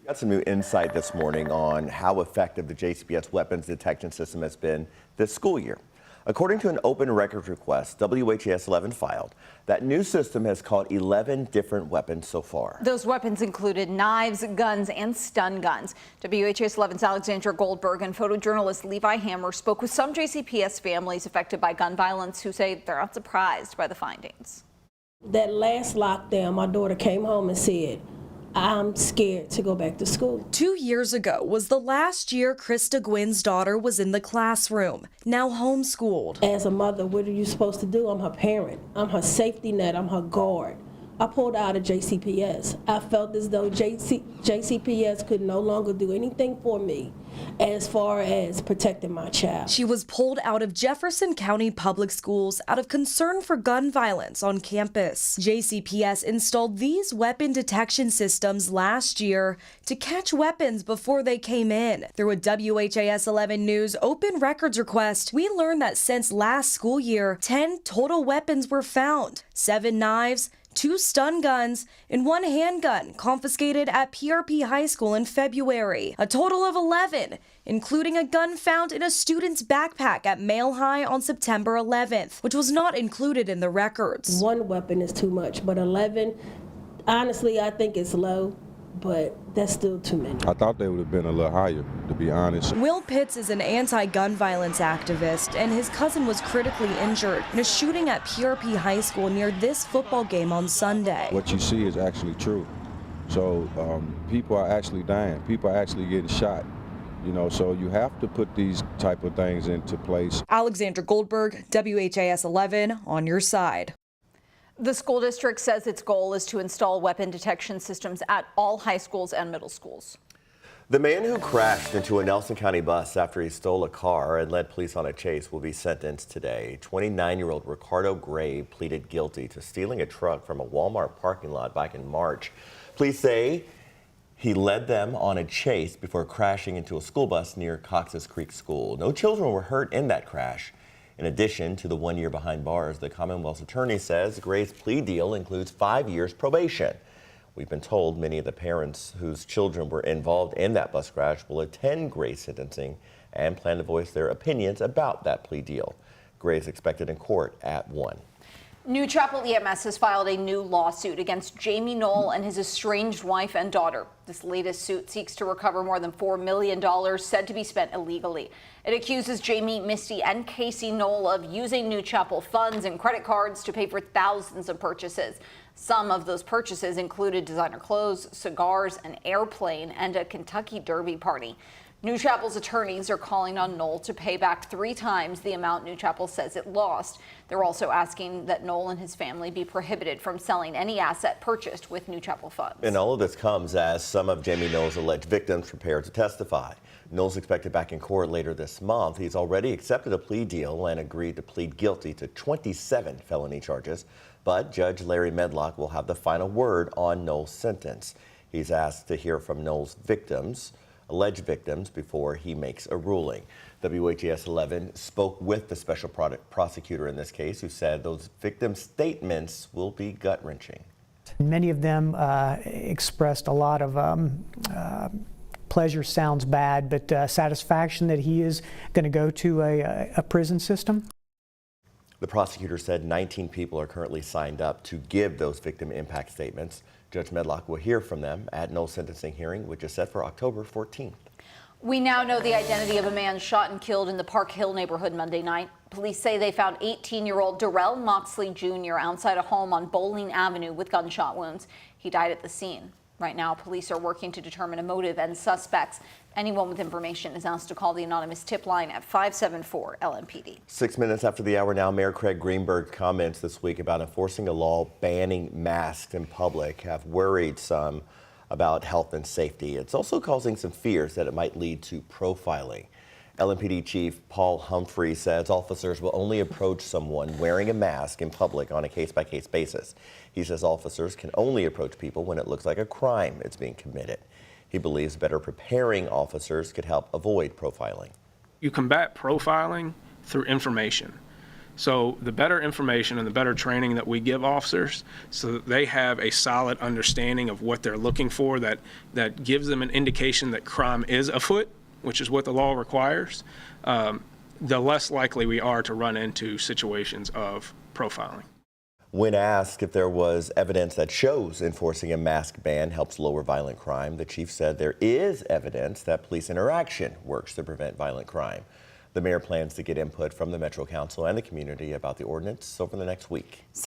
Got some new insight this morning on how effective the JCPS weapons detection system has been this school year. According to an open records request WHAS11 filed, that new system has caught 11 different weapons so far. Those weapons included knives, guns, and stun guns. WHAS11's Alexandra Goldberg and photojournalist Levi Hammer spoke with some JCPS families affected by gun violence who say they're not surprised by the findings. That last lockdown, my daughter came home and said, I'm scared to go back to school. 2 years ago was the last year Krista Gwynn's daughter was in the classroom, now homeschooled. As a mother, what are you supposed to do? I'm her parent. I'm her safety net. I'm her guard. I pulled out of JCPS. I felt as though JCPS could no longer do anything for me as far as protecting my child. She was pulled out of Jefferson County Public Schools out of concern for gun violence on campus. JCPS installed these weapon detection systems last year to catch weapons before they came in. Through a WHAS11 News open records request, we learned that since last school year, 10 total weapons were found, 7 knives, 2 stun guns, and 1 handgun confiscated at PRP High School in February. A total of 11, including a gun found in a student's backpack at Male High on September 11th, which was not included in the records. 1 weapon is too much, but 11, honestly, I think it's low, but that's still too many. I thought they would have been a little higher, to be honest. Will Pitts is an anti-gun violence activist, and his cousin was critically injured in a shooting at PRP High School near this football game on Sunday. What you see is actually true. So people are actually dying. People are actually getting shot. You know, so you have to put these type of things into place. Alexandra Goldberg, WHAS 11, on your side. The school district says its goal is to install weapon detection systems at all high schools and middle schools. The man who crashed into a Nelson County bus after he stole a car and led police on a chase will be sentenced today. 29-year-old Ricardo Gray pleaded guilty to stealing a truck from a Walmart parking lot back in March. Police say he led them on a chase before crashing into a school bus near Cox's Creek School. No children were hurt in that crash. In addition to the 1 year behind bars, the Commonwealth's attorney says Gray's plea deal includes 5 years probation. We've been told many of the parents whose children were involved in that bus crash will attend Gray's sentencing and plan to voice their opinions about that plea deal. Gray is expected in court at 1. New Chapel EMS has filed a new lawsuit against Jamie Knoll and his estranged wife and daughter. This latest suit seeks to recover more than $4 million said to be spent illegally. It accuses Jamie, Misty, and Casey Knoll of using New Chapel funds and credit cards to pay for thousands of purchases. Some of those purchases included designer clothes, cigars, an airplane, and a Kentucky Derby party. New Chapel's attorneys are calling on Knoll to pay back 3 times the amount New Chapel says it lost. They're also asking that Knoll and his family be prohibited from selling any asset purchased with New Chapel funds. And all of this comes as some of Jamie Knoll's alleged victims prepare to testify. Knoll's expected back in court later this month. He's already accepted a plea deal and agreed to plead guilty to 27 felony charges. But Judge Larry Medlock will have the final word on Knoll's sentence. He's asked to hear from Knoll's alleged victims, before he makes a ruling. WHAS 11 spoke with the special prosecutor in this case, who said those victim statements will be gut-wrenching. Many of them expressed a lot of pleasure sounds bad, but satisfaction that he is going to go to a prison system. The prosecutor said 19 people are currently signed up to give those victim impact statements. Judge Medlock will hear from them at Knoll's sentencing hearing, which is set for October 14th. We now know the identity of a man shot and killed in the Park Hill neighborhood Monday night. Police say they found 18-year-old Darrell Moxley Jr. outside a home on Bowling Avenue with gunshot wounds. He died at the scene. Right now, police are working to determine a motive and suspects. Anyone with information is asked to call the anonymous tip line at 574 LMPD. 6 minutes after the hour now, Mayor Craig Greenberg's comments this week about enforcing a law banning masks in public have worried some about health and safety. It's also causing some fears that it might lead to profiling. LMPD Chief Paul Humphrey says officers will only approach someone wearing a mask in public on a case-by-case basis. He says officers can only approach people when it looks like a crime is being committed. He believes better preparing officers could help avoid profiling. You combat profiling through information. So the better information and the better training that we give officers so that they have a solid understanding of what they're looking for, that gives them an indication that crime is afoot, which is what the law requires, the less likely we are to run into situations of profiling. When asked if there was evidence that shows enforcing a mask ban helps lower violent crime, the chief said there is evidence that police interaction works to prevent violent crime. The mayor plans to get input from the Metro Council and the community about the ordinance over the next week.